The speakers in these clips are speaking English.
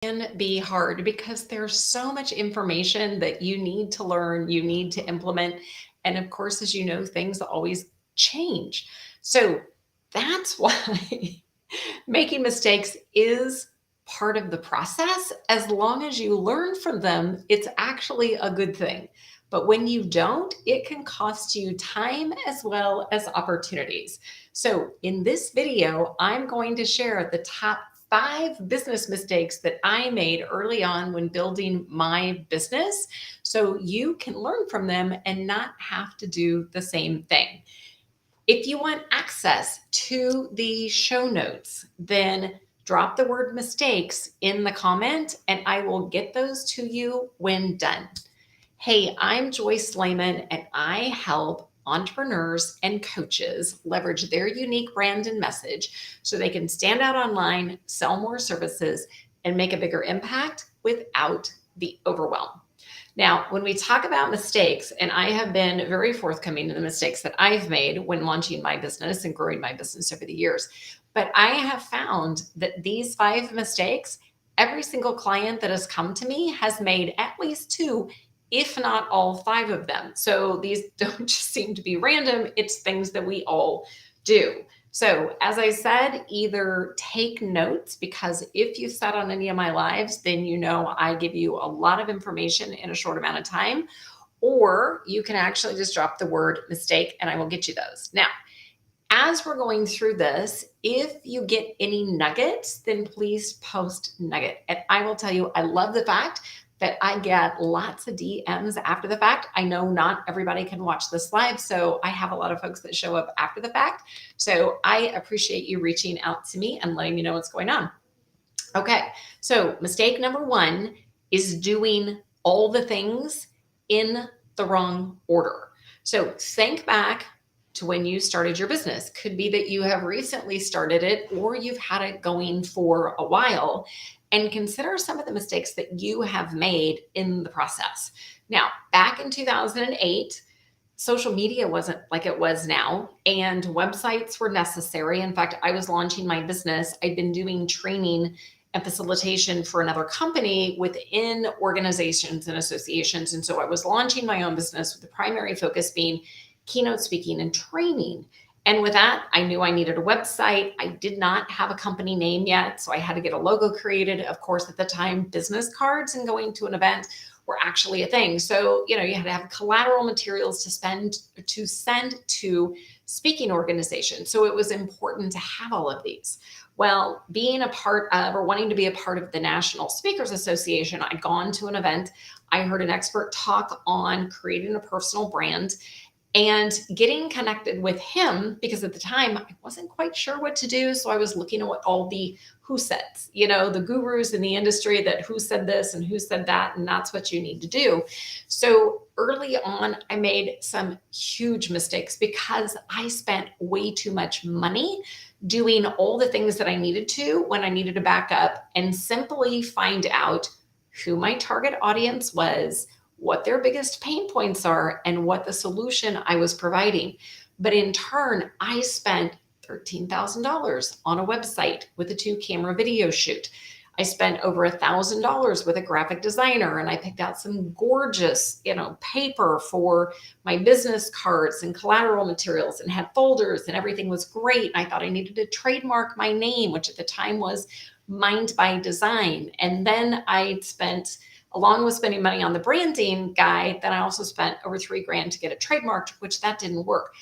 can be hard because there's so much information that you need to learn, you need to implement. And of course, as you know, things always change. So that's why making mistakes is part of the process. As long as you learn from them, it's actually a good thing. But when you don't, it can cost you time as well as opportunities. So in this video, I'm going to share the top 5 business mistakes that I made early on when building my business, so you can learn from them and not have to do the same thing. If you want access to the show notes, then drop the word mistakes in the comment and I will get those to you when done. Hey, I'm Joyce Lehman and I help entrepreneurs and coaches leverage their unique brand and message so they can stand out online, sell more services, and make a bigger impact without the overwhelm. Now, when we talk about mistakes, and I have been very forthcoming in the mistakes that I've made when launching my business and growing my business over the years, but I have found that these 5 mistakes, every single client that has come to me has made at least 2, if not all 5 of them. So these don't just seem to be random, it's things that we all do. So as I said, either take notes, because if you sat on any of my lives, then you know I give you a lot of information in a short amount of time, or you can actually just drop the word mistake and I will get you those. Now, as we're going through this, if you get any nuggets, then please post nugget. And I will tell you, I love the fact that I get lots of DMs after the fact. I know not everybody can watch this live, so I have a lot of folks that show up after the fact. So I appreciate you reaching out to me and letting me know what's going on. Okay, so mistake number 1 is doing all the things in the wrong order. So think back to when you started your business. Could be that you have recently started it or you've had it going for a while, and consider some of the mistakes that you have made in the process. Now, back in 2008, social media wasn't like it was now, and websites were necessary. In fact, I was launching my business. I'd been doing training and facilitation for another company within organizations and associations. And so I was launching my own business with the primary focus being keynote speaking and training. And with that, I knew I needed a website. I did not have a company name yet, so I had to get a logo created. Of course, at the time, business cards and going to an event were actually a thing. So, you had to have collateral materials to send to speaking organizations. So it was important to have all of these. Well, being a part of, or wanting to be a part of the National Speakers Association, I'd gone to an event. I heard an expert talk on creating a personal brand and getting connected with him, because at the time I wasn't quite sure what to do. So I was looking at what all the who says, the gurus in the industry, that who said this and who said that, and that's what you need to do. So early on, I made some huge mistakes because I spent way too much money doing all the things that I needed to when I needed to back up and simply find out who my target audience was, what their biggest pain points are, and what the solution I was providing. But in turn, I spent $13,000 on a website with a 2-camera video shoot. I spent over $1,000 with a graphic designer, and I picked out some gorgeous, paper for my business cards and collateral materials, and had folders, and everything was great. I thought I needed to trademark my name, which at the time was Mind by Design. And then I spent, along with spending money on the branding guy, then I also spent over $3,000 to get it trademarked, which that didn't work.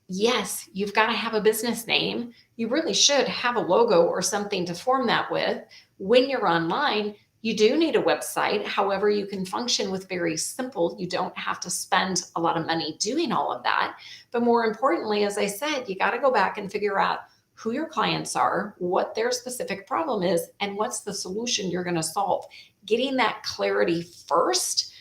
Yes, you've got to have a business name. You really should have a logo or something to form that with. When you're online, you do need a website. However, you can function with very simple. You don't have to spend a lot of money doing all of that. But more importantly, as I said, you got to go back and figure out who your clients are, what their specific problem is, and what's the solution you're going to solve. Getting that clarity first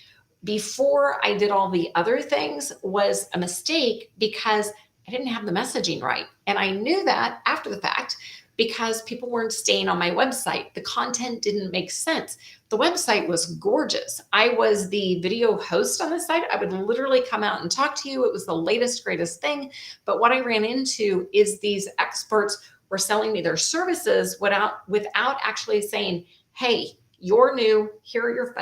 before I did all the other things was a mistake, because I didn't have the messaging right. And I knew that after the fact because people weren't staying on my website. The content didn't make sense. The website was gorgeous. I was the video host on the site. I would literally come out and talk to you. It was the latest, greatest thing. But what I ran into is these experts were selling me their services without actually saying, hey, you're new, here are your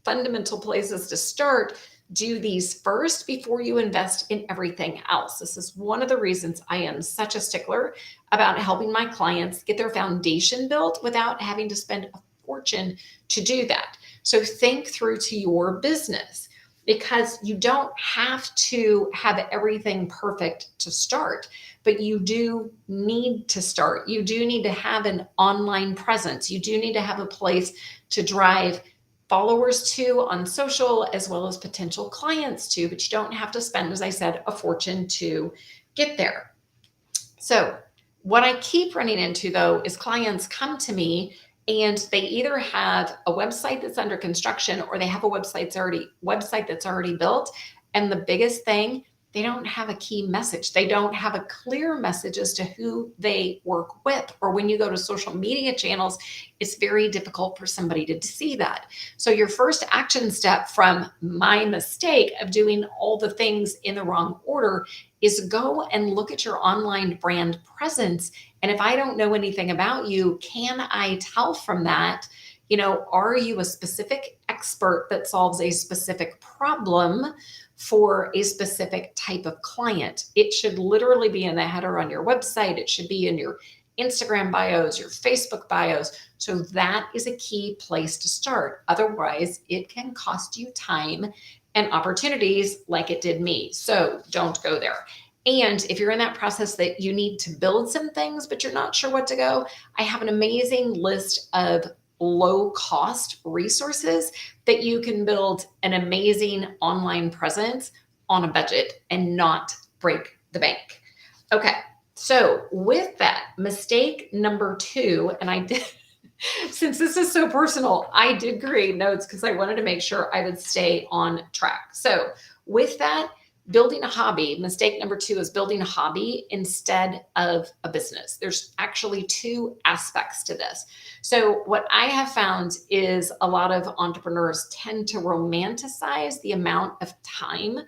fundamental places to start. Do these first before you invest in everything else. This is one of the reasons I am such a stickler about helping my clients get their foundation built without having to spend a fortune to do that. So think through to your business, because you don't have to have everything perfect to start, but you do need to start. You do need to have an online presence. You do need to have a place to drive followers to on social, as well as potential clients to, but you don't have to spend, as I said, a fortune to get there. So what I keep running into, though, is clients come to me and they either have a website that's under construction or they have a website that's already built. And the biggest thing, they don't have a key message. They don't have a clear message as to who they work with. Or when you go to social media channels, it's very difficult for somebody to see that. So your first action step from my mistake of doing all the things in the wrong order is go and look at your online brand presence. And if I don't know anything about you, can I tell from that, are you a specific expert that solves a specific problem for a specific type of client? It should literally be in the header on your website. It should be in your Instagram bios, your Facebook bios. So that is a key place to start. Otherwise, it can cost you time and opportunities like it did me. So don't go there. And if you're in that process that you need to build some things, but you're not sure what to go, I have an amazing list of low cost resources that you can build an amazing online presence on a budget and not break the bank. Okay. So with that, mistake number 2, and I did, since this is so personal, I did create notes because I wanted to make sure I would stay on track. So with that, building a hobby, mistake number 2 is building a hobby instead of a business. There's actually 2 aspects to this. So what I have found is a lot of entrepreneurs tend to romanticize the amount of time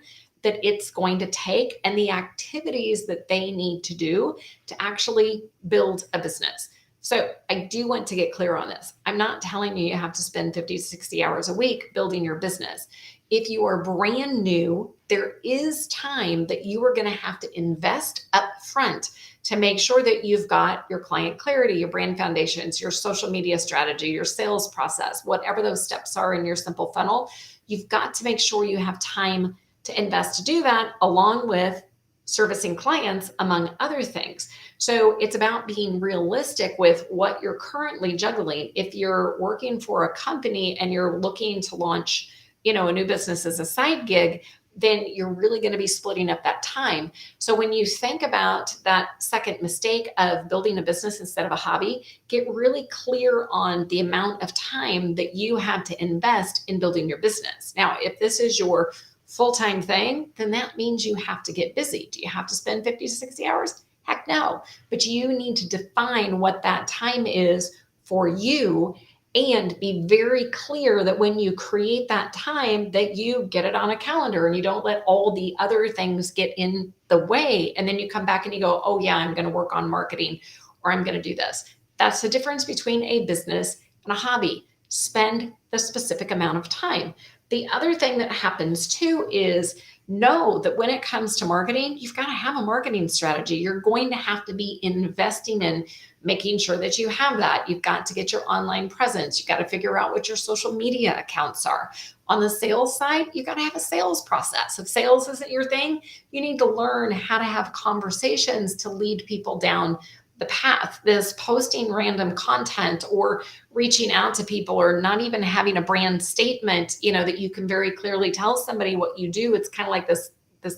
that it's going to take and the activities that they need to do to actually build a business. So I do want to get clear on this. I'm not telling you have to spend 50, 60 hours a week building your business. If you are brand new, there is time that you are going to have to invest up front to make sure that you've got your client clarity, your brand foundations, your social media strategy, your sales process, whatever those steps are in your simple funnel. You've got to make sure you have time to invest to do that, along with servicing clients, among other things. So it's about being realistic with what you're currently juggling. If you're working for a company and you're looking to launch, a new business as a side gig, then you're really going to be splitting up that time. So when you think about that second mistake of building a business instead of a hobby, get really clear on the amount of time that you have to invest in building your business. Now, if this is your full-time thing, then that means you have to get busy. Do you have to spend 50 to 60 hours? Heck no. But you need to define what that time is for you and be very clear that when you create that time, that you get it on a calendar and you don't let all the other things get in the way. And then you come back and you go, oh yeah, I'm going to work on marketing, or I'm going to do this. That's the difference between a business and a hobby. Spend the specific amount of time. The other thing that happens too is know that when it comes to marketing, you've got to have a marketing strategy. You're going to have to be investing in making sure that you have that. You've got to get your online presence. You've got to figure out what your social media accounts are. On the sales side, you've got to have a sales process. If sales isn't your thing, you need to learn how to have conversations to lead people down the path. This posting random content or reaching out to people or not even having a brand statement, that you can very clearly tell somebody what you do. It's kind of like this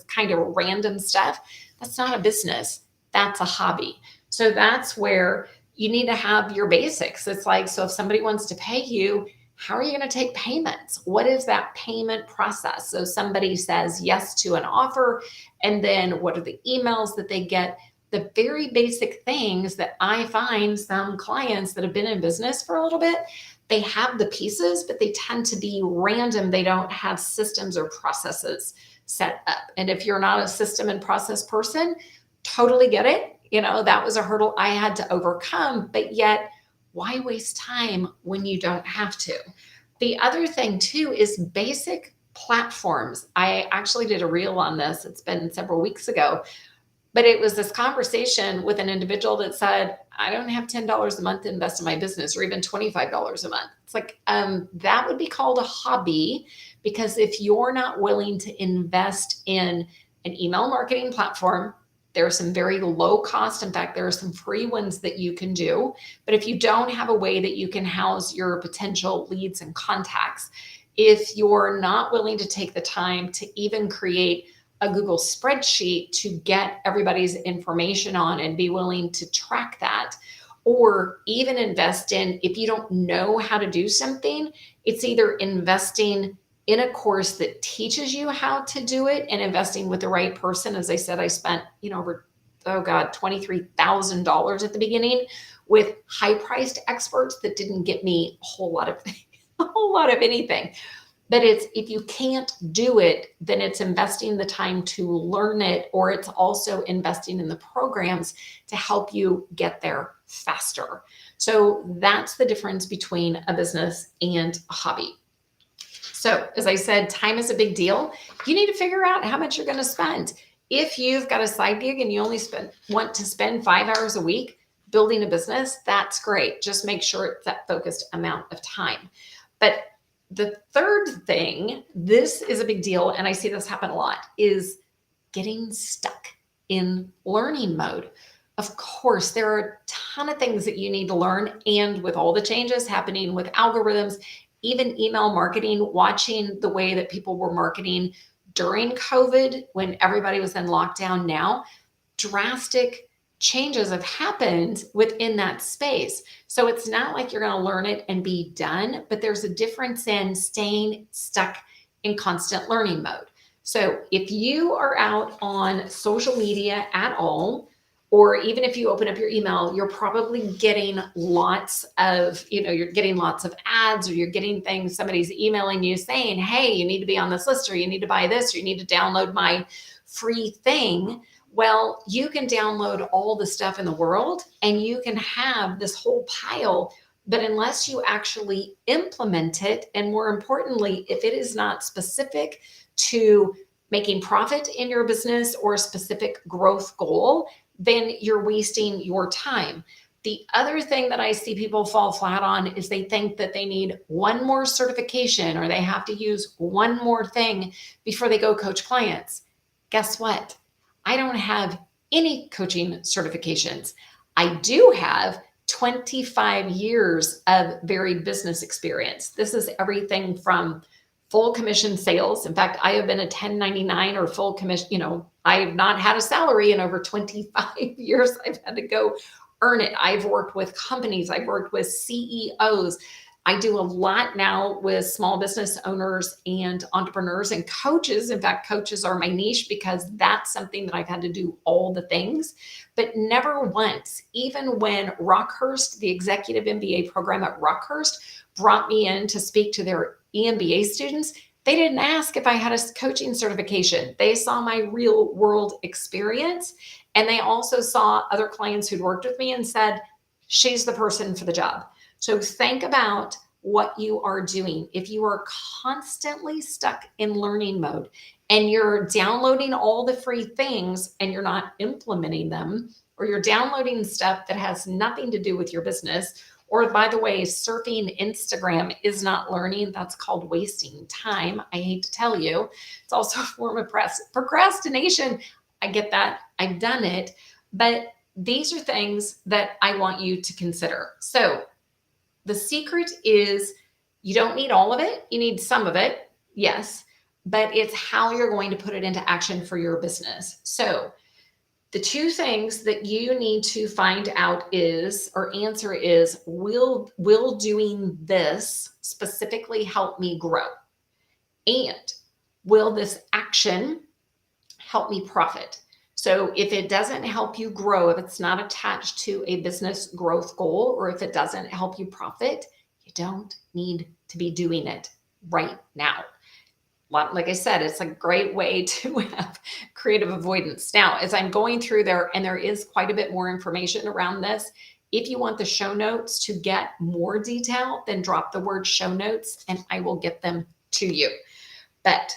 kind of random stuff. That's not a business. That's a hobby. So that's where you need to have your basics. It's like, so if somebody wants to pay you, how are you going to take payments? What is that payment process? So somebody says yes to an offer, and then what are the emails that they get? The very basic things that I find some clients that have been in business for a little bit, they have the pieces, but they tend to be random. They don't have systems or processes set up. And if you're not a system and process person, totally get it. That was a hurdle I had to overcome. But yet, why waste time when you don't have to? The other thing too is basic platforms. I actually did a reel on this. It's been several weeks ago, but it was this conversation with an individual that said, I don't have $10 a month to invest in my business, or even $25 a month. It's like, that would be called a hobby, because if you're not willing to invest in an email marketing platform, there are some very low cost. In fact, there are some free ones that you can do. But if you don't have a way that you can house your potential leads and contacts, if you're not willing to take the time to even create a Google spreadsheet to get everybody's information on and be willing to track that, or even invest in, if you don't know how to do something, it's either investing in a course that teaches you how to do it and investing with the right person. As I said, I spent, over, $23,000 at the beginning with high-priced experts that didn't get me a whole lot of anything. But it's, if you can't do it, then it's investing the time to learn it, or it's also investing in the programs to help you get there faster. So that's the difference between a business and a hobby. So as I said, time is a big deal. You need to figure out how much you're going to spend. If you've got a side gig and you only want to spend 5 hours a week building a business, that's great. Just make sure it's that focused amount of time. But the third thing, this is a big deal, and I see this happen a lot, is getting stuck in learning mode. Of course, there are a ton of things that you need to learn, and with all the changes happening with algorithms, even email marketing, watching the way that people were marketing during COVID when everybody was in lockdown now, drastic changes have happened within that space. So it's not like you're going to learn it and be done, but there's a difference in staying stuck in constant learning mode. So if you are out on social media at all, or even if you open up your email, you're probably getting lots of, you're getting lots of ads, or you're getting things, somebody's emailing you saying, hey, you need to be on this list, or you need to buy this, or you need to download my free thing. Well, you can download all the stuff in the world and you can have this whole pile, but unless you actually implement it, and more importantly, if it is not specific to making profit in your business or a specific growth goal, then you're wasting your time. The other thing that I see people fall flat on is they think that they need one more certification, or they have to use one more thing before they go coach clients. Guess what? I don't have any coaching certifications. I do have 25 years of varied business experience. This is everything from full commission sales. In fact, I have been a 1099 or full commission, I have not had a salary in over 25 years. I've had to go earn it. I've worked with companies. I've worked with CEOs. I do a lot now with small business owners and entrepreneurs and coaches. In fact, coaches are my niche because that's something that I've had to do all the things, but never once, even when Rockhurst, the executive MBA program at Rockhurst, brought me in to speak to their EMBA students, they didn't ask if I had a coaching certification. They saw my real world experience, and they also saw other clients who'd worked with me and said, she's the person for the job. So think about what you are doing. If you are constantly stuck in learning mode and you're downloading all the free things and you're not implementing them, or you're downloading stuff that has nothing to do with your business, or by the way, surfing Instagram is not learning, that's called wasting time. I hate to tell you, it's also a form of procrastination. I get that. I've done it, but these are things that I want you to consider. So the secret is you don't need all of it. You need some of it, yes, but it's how you're going to put it into action for your business. So the two things that you need to find out is, or answer is, will doing this specifically help me grow? And will this action help me profit? So if it doesn't help you grow, if it's not attached to a business growth goal, or if it doesn't help you profit, you don't need to be doing it right now. Like I said, it's a great way to have creative avoidance. Now, as I'm going through there, and there is quite a bit more information around this If you want the show notes to get more detail, then drop the word show notes and I will get them to you. But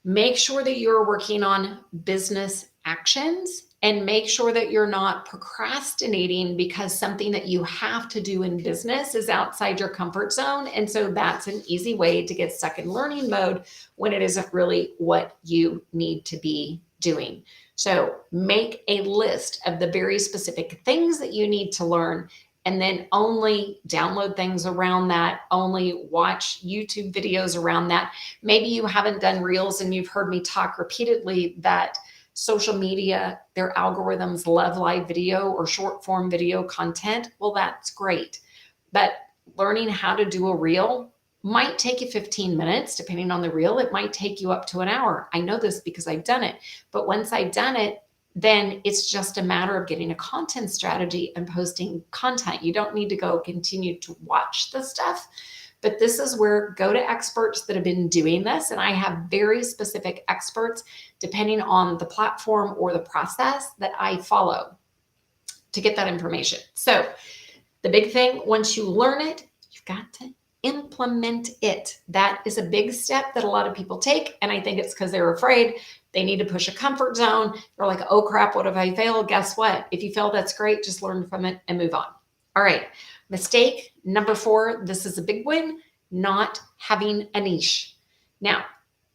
make sure that you're working on business actions and make sure that you're not procrastinating because something that you have to do in business is outside your comfort zone. And so that's an easy way to get stuck in learning mode when it isn't really what you need to be doing. So make a list of the very specific things that you need to learn, and then only download things around that, only watch YouTube videos around that. Maybe you haven't done Reels and you've heard me talk repeatedly that social media, their algorithms love live video or short form video content. Well, that's great. But learning how to do a Reel might take you 15 minutes, depending on the Reel. It might take you up to an hour. I know this because I've done it. But once I've done it, then it's just a matter of getting a content strategy and posting content. You don't need to go continue to watch the stuff. But this is where go to experts that have been doing this. And I have very specific experts depending on the platform or the process that I follow to get that information. So the big thing, once you learn it, you've got to implement it. That is a big step that a lot of people take. And I think it's because they're afraid. They need to push a comfort zone. They're like, oh crap, what if I fail? Guess what? If you fail, that's great. Just learn from it and move on. All right. Mistake number 4. This is a big one. Not having a niche. Now,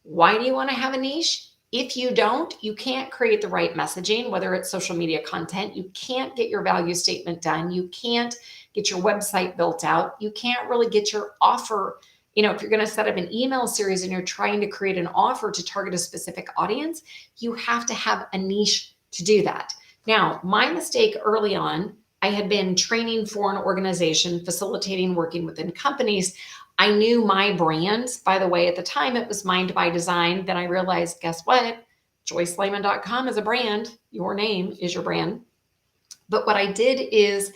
why do you want to have a niche? If you don't, you can't create the right messaging, whether it's social media content. You can't get your value statement done. You can't get your website built out. You can't really get your offer. You know, if you're going to set up an email series and you're trying to create an offer to target a specific audience, you have to have a niche to do that. Now, my mistake early on, I had been training for an organization, facilitating working within companies. I knew my brand. By the way, at the time, it was Mind by Design. Then I realized, guess what? JoyceLehman.com is a brand. Your name is your brand. But what I did is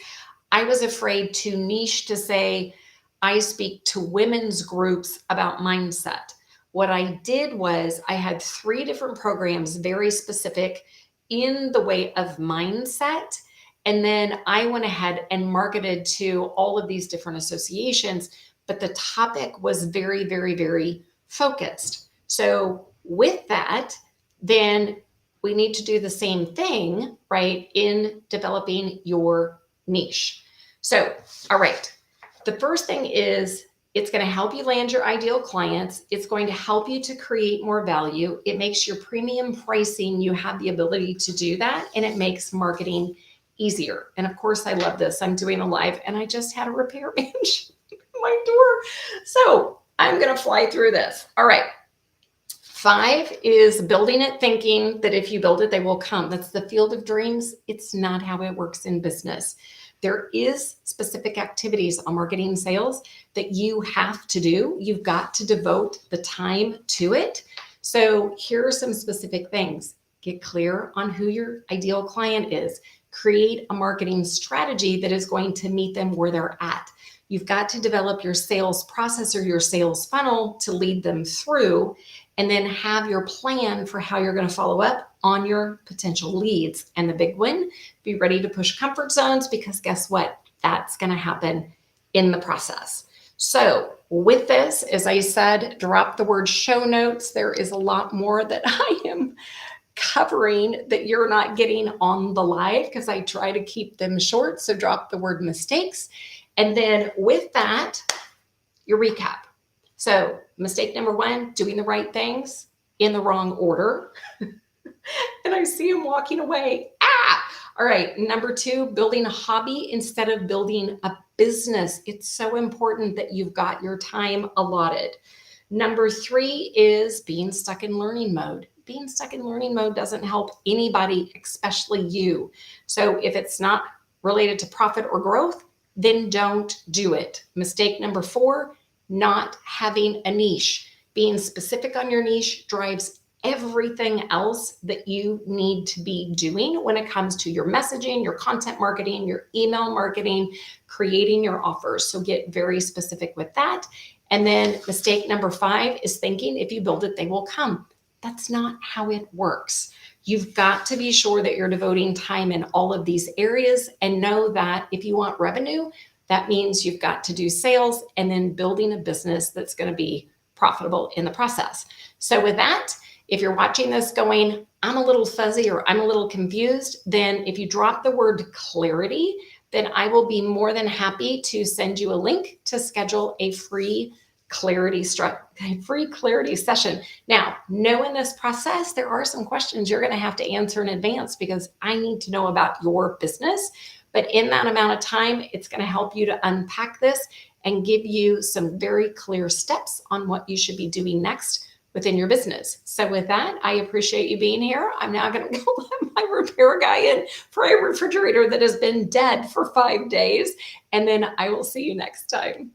I was afraid to niche to say, I speak to women's groups about mindset. What I did was I had 3 different programs, very specific in the way of mindset. And then I went ahead and marketed to all of these different associations, but the topic was very, very, very focused. So with that, then we need to do the same thing, right, in developing your niche. So, all right, the first thing is it's going to help you land your ideal clients. It's going to help you to create more value. It makes your premium pricing, you have the ability to do that, and it makes marketing easier. And of course, I love this. I'm doing a live and I just had a repairman my door. So I'm going to fly through this. All right. 5 is building it, thinking that if you build it, they will come. That's the field of dreams. It's not how it works in business. There is specific activities on marketing and sales that you have to do. You've got to devote the time to it. So here are some specific things. Get clear on who your ideal client is. Create a marketing strategy that is going to meet them where they're at. You've got to develop your sales process or your sales funnel to lead them through, and then have your plan for how you're going to follow up on your potential leads. And the big one, be ready to push comfort zones, because guess what? That's going to happen in the process. So with this, as I said, drop the word show notes. There is a lot more that I am covering that you're not getting on the live because I try to keep them short. So drop the word mistakes. And then with that, your recap. So mistake number 1, doing the right things in the wrong order. And I see him walking away. All right. Number 2, building a hobby instead of building a business. It's so important that you've got your time allotted. Number 3 is being stuck in learning mode. Being stuck in learning mode doesn't help anybody, especially you. So if it's not related to profit or growth, then don't do it. Mistake number 4, not having a niche. Being specific on your niche drives everything else that you need to be doing when it comes to your messaging, your content marketing, your email marketing, creating your offers. So get very specific with that. And then mistake number 5 is thinking if you build it, they will come. That's not how it works. You've got to be sure that you're devoting time in all of these areas, and know that if you want revenue, that means you've got to do sales and then building a business that's going to be profitable in the process. So with that, if you're watching this going, I'm a little fuzzy or I'm a little confused, then if you drop the word clarity, then I will be more than happy to send you a link to schedule a free clarity session. Now, knowing this process, there are some questions you're going to have to answer in advance because I need to know about your business. But in that amount of time, it's going to help you to unpack this and give you some very clear steps on what you should be doing next within your business. So with that, I appreciate you being here. I'm now going to go let my repair guy in for a refrigerator that has been dead for 5 days, and then I will see you next time.